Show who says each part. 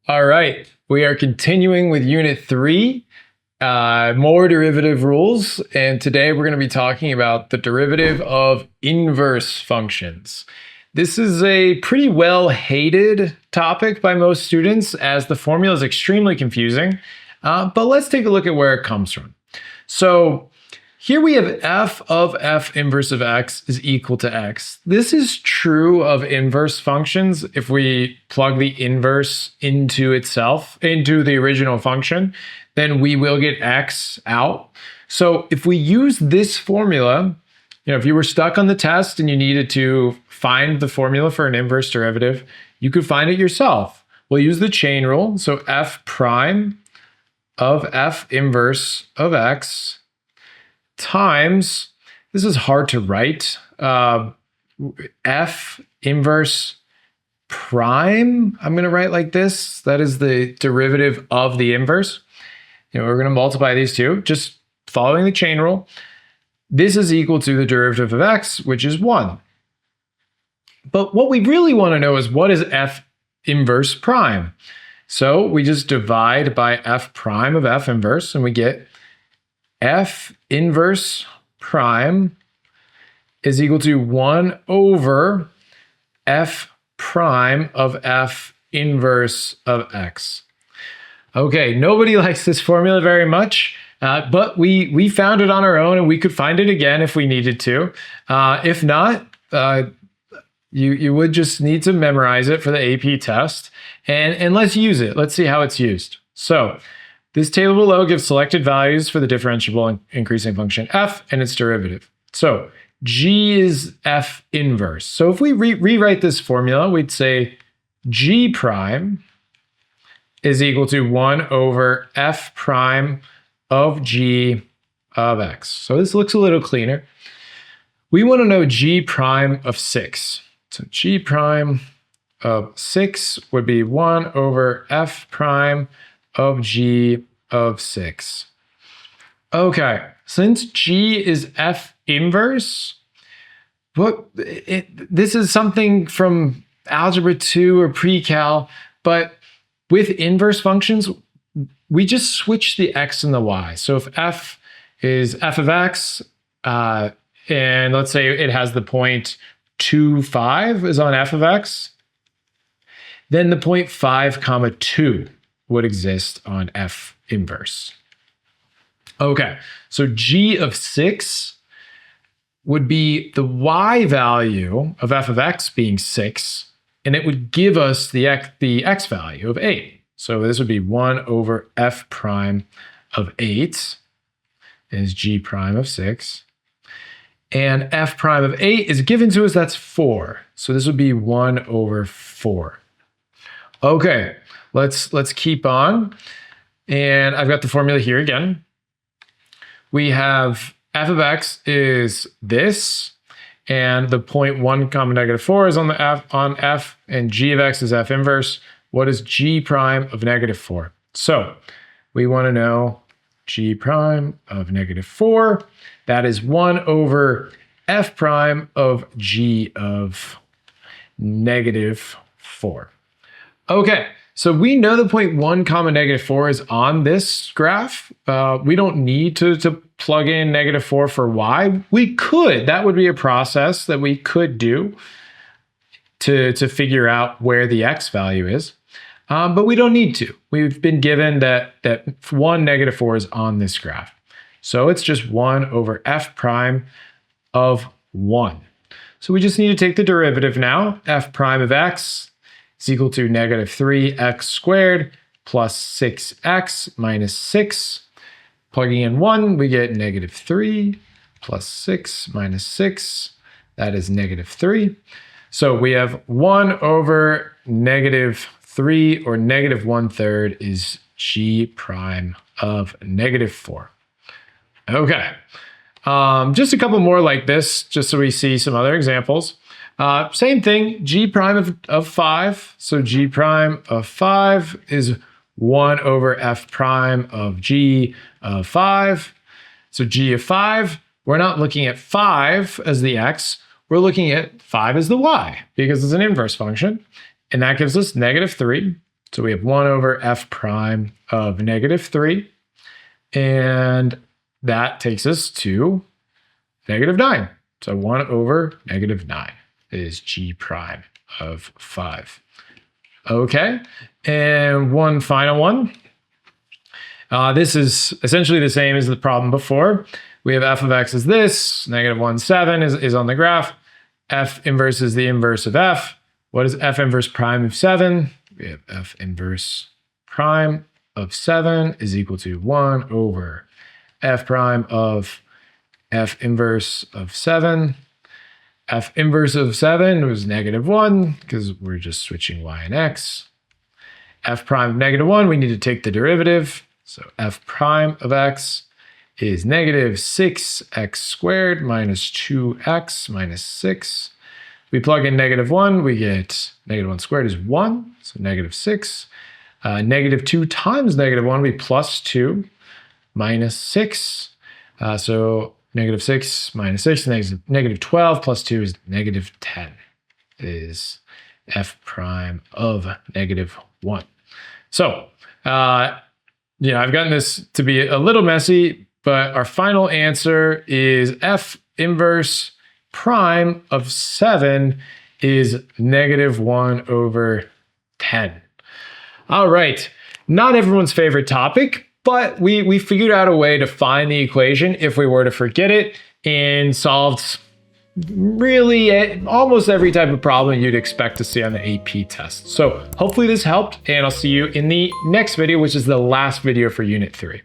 Speaker 1: All right, we are continuing with Unit 3, more derivative rules, and today we're going to be talking about the derivative of inverse functions. This is a pretty well-hated topic by most students as the formula is extremely confusing, but let's take a look at where it comes from. So here we have f of f inverse of x is equal to x. This is true of inverse functions. If we plug the inverse into itself, into the original function, then we will get x out. So if we use this formula, if you were stuck on the test and you needed to find the formula for an inverse derivative, you could find it yourself. We'll use the chain rule. So f prime of f inverse of x times, this is hard to write, f inverse prime, I'm going to write like this. That is the derivative of the inverse. We're going to multiply these two, just following the chain rule. This is equal to the derivative of x, which is 1. But what we really want to know is what is f inverse prime? So we just divide by f prime of f inverse, and we get f inverse prime is equal to 1 over f prime of f inverse of x. Okay, nobody likes this formula very much, but we found it on our own, and we could find it again if we needed to. If not, you would just need to memorize it for the AP test, and let's use it. Let's see how it's used. So this table below gives selected values for the differentiable increasing function f and its derivative. So g is f inverse. So if we rewrite this formula, we'd say g prime is equal to 1 over f prime of g of x. So this looks a little cleaner. We want to know g prime of 6. So g prime of 6 would be 1 over f prime of g of 6. Okay, since g is f inverse, this is something from algebra 2 or pre-cal, but with inverse functions, we just switch the x and the y. So if f is f of x, and let's say it has the point 2, 5 is on f of x, then the point 5, comma 2 would exist on f inverse. Okay, so g of 6 would be the y value of f of x being 6, and it would give us the x value of 8. So this would be 1 over f prime of 8 is g prime of 6. And f prime of 8 is given to us, that's 4. So this would be 1 over 4. Okay, let's keep on. And I've got the formula here again. We have f of x is this, and the point 1 comma negative 4 is on the f, and g of x is f inverse. What is g prime of negative 4? So we want to know g prime of negative 4. That is 1 over f prime of g of negative 4. Okay, so we know the point 1 comma negative 4 is on this graph. We don't need to plug in negative 4 for y. We could. That would be a process that we could do to figure out where the x value is. But we don't need to. We've been given that 1, negative 4 is on this graph. So it's just 1 over f prime of 1. So we just need to take the derivative now. F prime of x is equal to negative 3x squared plus 6x minus 6. Plugging in 1, we get negative 3 plus 6 minus 6. That is negative 3. So we have 1 over negative 3, or negative 1/3, is g prime of negative 4. Okay, just a couple more like this, just so we see some other examples. Same thing, g prime of 5. So g prime of 5 is 1 over f prime of g of 5. So g of 5, we're not looking at 5 as the x, we're looking at 5 as the y, because it's an inverse function. And that gives us negative 3. So we have 1 over f prime of -3. And that takes us to -9. So 1 over -9 is g prime of 5. Okay, and one final one. This is essentially the same as the problem before. We have f of x is this, -1, 7 is on the graph. F inverse is the inverse of f. What is f inverse prime of 7? We have f inverse prime of 7 is equal to 1 over f prime of f inverse of 7. F inverse of 7 was -1 because we're just switching y and x. F prime of -1, we need to take the derivative. So f prime of x is -6x squared minus 2x minus 6. We plug in -1, we get -1 squared is 1, so -6. -2 times -1, we plus 2 minus 6. So -6 minus 6 is -12 plus 2 is -10 is f prime of -1. So, I've gotten this to be a little messy, but our final answer is f inverse prime of 7 is -1 over 10. All right, not everyone's favorite topic, but we figured out a way to find the equation if we were to forget it and solved really almost every type of problem you'd expect to see on the AP test. So hopefully this helped, and I'll see you in the next video, which is the last video for Unit 3.